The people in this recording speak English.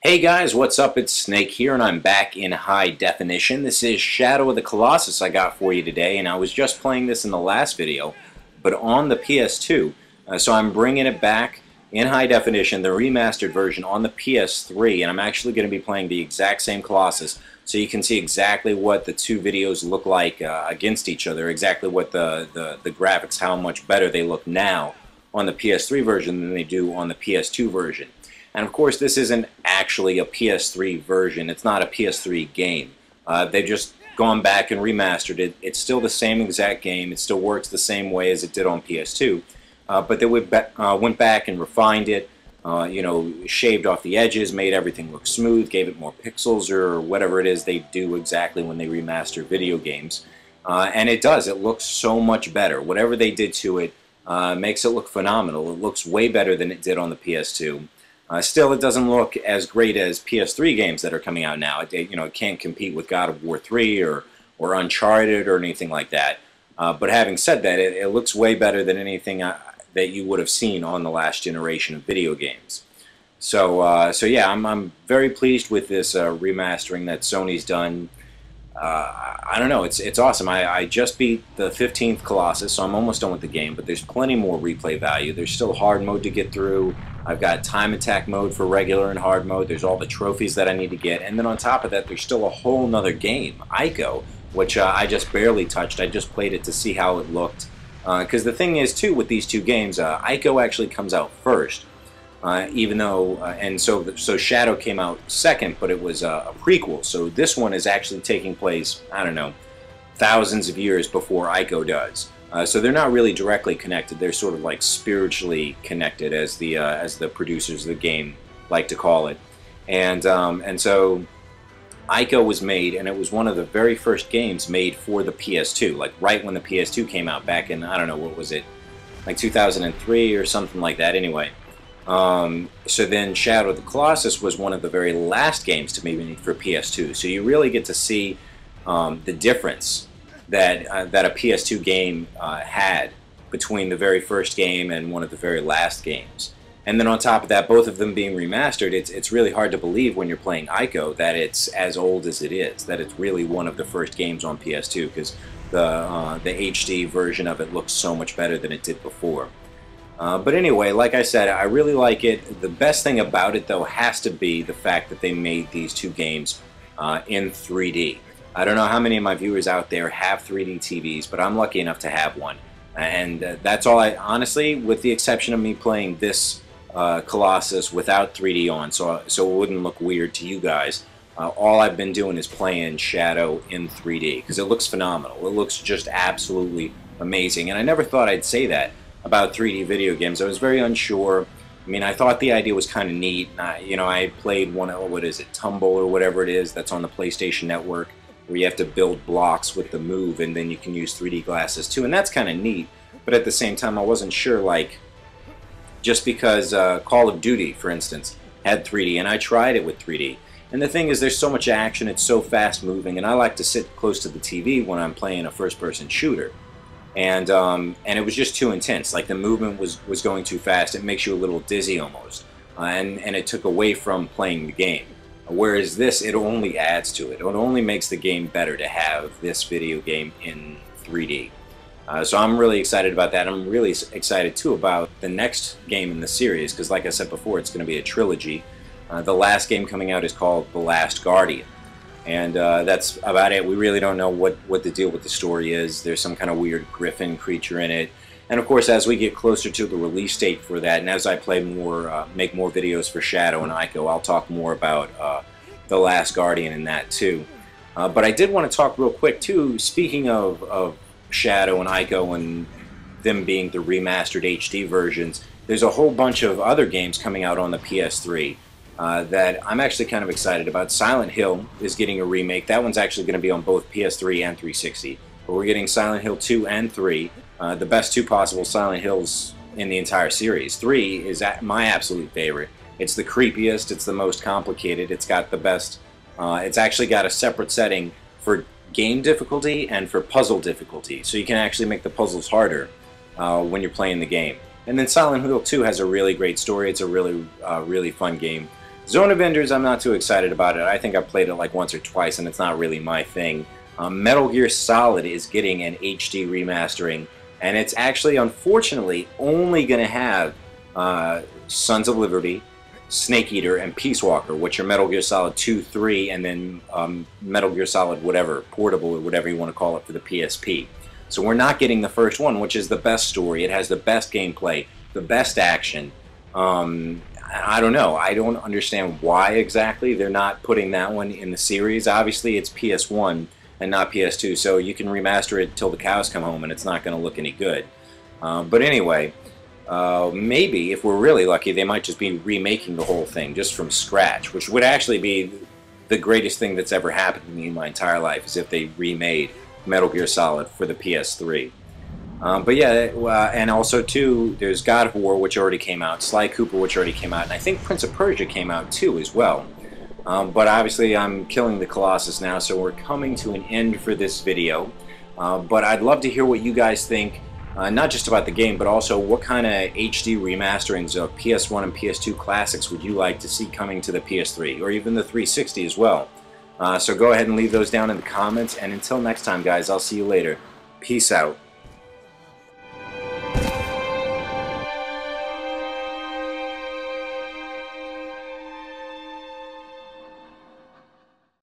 Hey guys, what's up? It's Snake here, and I'm back in high definition. This is Shadow of the Colossus I got for you today, and I was just playing this in the last video, but on the PS2. So I'm bringing it back in high definition, the remastered version on the PS3, and I'm actually going to be playing the exact same Colossus, so you can see exactly what the two videos look like against each other, exactly what the graphics, how much better they look now on the PS3 version than they do on the PS2 version. And of course, this isn't actually a PS3 version. It's not a PS3 game. They've just gone back and remastered it. It's still the same exact game. It still works the same way as it did on PS2. But they went back and refined it, shaved off the edges, made everything look smooth, gave it more pixels or whatever it is they do exactly when they remaster video games. And it does. It looks so much better. Whatever they did to it makes it look phenomenal. It looks way better than it did on the PS2. Still, it doesn't look as great as PS3 games that are coming out now. It can't compete with God of War 3 or Uncharted or anything like that. But having said that, it looks way better than anything that you would have seen on the last generation of video games. So yeah, I'm very pleased with this remastering that Sony's done. I don't know, it's awesome. I just beat the 15th Colossus, so I'm almost done with the game, but there's plenty more replay value. There's still hard mode to get through. I've got time attack mode for regular and hard mode. There's all the trophies that I need to get, and then on top of that, there's still a whole nother game, Ico, which I just barely touched. I just played it to see how it looked. Because the thing is, too, with these two games, Ico actually comes out first. Even though, so Shadow came out second, but it was a prequel. So this one is actually taking place, I don't know, thousands of years before Ico does. So they're not really directly connected. They're sort of like spiritually connected, as the producers of the game like to call it. And so Ico was made, and it was one of the very first games made for the PS2, like right when the PS2 came out back in, I don't know, what was it, like 2003 or something like that anyway. So then Shadow of the Colossus was one of the very last games to be made for PS2. So you really get to see the difference that a PS2 game had between the very first game and one of the very last games. And then on top of that, both of them being remastered, it's really hard to believe when you're playing Ico that it's as old as it is, that it's really one of the first games on PS2, because the HD version of it looks so much better than it did before. But anyway, like I said, I really like it. The best thing about it, though, has to be the fact that they made these two games in 3D. I don't know how many of my viewers out there have 3D TVs, but I'm lucky enough to have one. And that's all honestly, with the exception of me playing this Colossus without 3D on, so it wouldn't look weird to you guys. All I've been doing is playing Shadow in 3D, because it looks phenomenal. It looks just absolutely amazing. And I never thought I'd say that about 3D video games. I was very unsure. I mean, I thought the idea was kind of neat. I played one, what is it, Tumble or whatever it is, that's on the PlayStation Network, where you have to build blocks with the Move, and then you can use 3D glasses too, and that's kind of neat. But at the same time, I wasn't sure, like, just because Call of Duty, for instance, had 3D, and I tried it with 3D. And the thing is, there's so much action, it's so fast-moving, and I like to sit close to the TV when I'm playing a first-person shooter. And it was just too intense. Like, the movement was going too fast. It makes you a little dizzy almost, and it took away from playing the game. Whereas this, it only adds to it. It only makes the game better to have this video game in 3D. So I'm really excited about that. I'm really excited too about the next game in the series, because like I said before, it's going to be a trilogy. The last game coming out is called The Last Guardian. And that's about it. We really don't know what the deal with the story is. There's some kind of weird griffin creature in it. And of course, as we get closer to the release date for that, and as I play more, make more videos for Shadow and Ico, I'll talk more about The Last Guardian in that too. But I did want to talk real quick too, speaking of Shadow and Ico and them being the remastered HD versions, there's a whole bunch of other games coming out on the PS3. That I'm actually kind of excited about. Silent Hill is getting a remake. That one's actually going to be on both PS3 and 360. But we're getting Silent Hill 2 and 3, the best two possible Silent Hills in the entire series. 3 is my absolute favorite. It's the creepiest, it's the most complicated, it's got the best, it's actually got a separate setting for game difficulty and for puzzle difficulty. So you can actually make the puzzles harder when you're playing the game. And then Silent Hill 2 has a really great story. It's a really fun game. Zone of Enders, I'm not too excited about it. I think I've played it like once or twice, and it's not really my thing. Metal Gear Solid is getting an HD remastering, and it's actually, unfortunately, only going to have Sons of Liberty, Snake Eater, and Peace Walker, which are Metal Gear Solid 2, 3, and then Metal Gear Solid whatever, portable or whatever you want to call it for the PSP. So we're not getting the first one, which is the best story. It has the best gameplay, the best action. I don't know. I don't understand why exactly they're not putting that one in the series. Obviously, it's PS1 and not PS2, so you can remaster it till the cows come home and it's not going to look any good. But anyway, maybe, if we're really lucky, they might just be remaking the whole thing just from scratch, which would actually be the greatest thing that's ever happened to me in my entire life, is if they remade Metal Gear Solid for the PS3. But yeah, and also too, there's God of War, which already came out, Sly Cooper, which already came out, and I think Prince of Persia came out too as well. But obviously I'm killing the Colossus now, so we're coming to an end for this video. But I'd love to hear what you guys think, not just about the game, but also what kind of HD remasterings of PS1 and PS2 classics would you like to see coming to the PS3, or even the 360 as well. So go ahead and leave those down in the comments, and until next time guys, I'll see you later. Peace out.